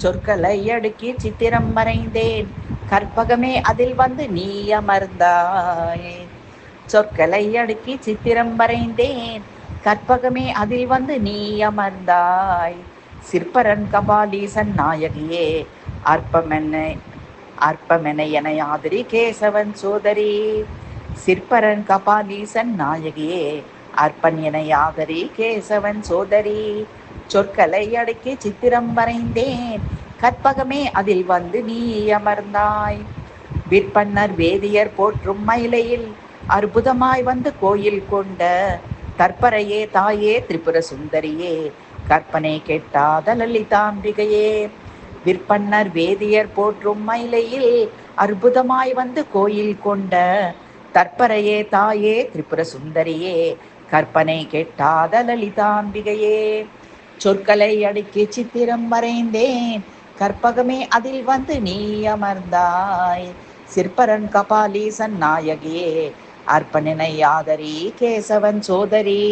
சொற்களை அடுக்கி சித்திரம் வரைந்தேன், கற்பகமே அதில் வந்து நீ அமர்ந்தாய். சொற்களை அடுக்கி சித்திரம் வரைந்தேன், கற்பகமே அதில் வந்து நீ அமர்ந்தாய். சிற்பரன் கபாலீசன் நாயகியே, அற்பமென என ஆதரி கேசவன் சோதரி. சிற்பரன் கபாலீசன் நாயகியே, அற்பன் என ஆதரி கேசவன் சோதரி. சொற்களை அடக்கி சித்திரம் வரைந்தேன், கற்பகமே அதில் வந்து நீ அமர்ந்தாய். விற்பன்னர் வேதியர் போற்றும் மயிலையில் அற்புதமாய் வந்து கோயில் கொண்ட தற்பரையே தாயே திரிபுர சுந்தரியே, கற்பனை கெட்டாத லலிதாம்பிகையே. விற்பன்னர் வேதியர் போற்றும் மயிலையில் அற்புதமாய் வந்து கோயில் கொண்ட தற்பரையே தாயே திரிபுர சுந்தரியே, கற்பனை கெட்டாத லலிதாம்பிகையே. சொற்களை அடுக்கி சித்திரம் வரைந்தேன், கற்பகமே அதில் வந்து நீ அமர்ந்தாய். சிற்பரன் கபாலீசன் நாயகியே, அற்பனினை ஆதரி கேசவன் சோதரி.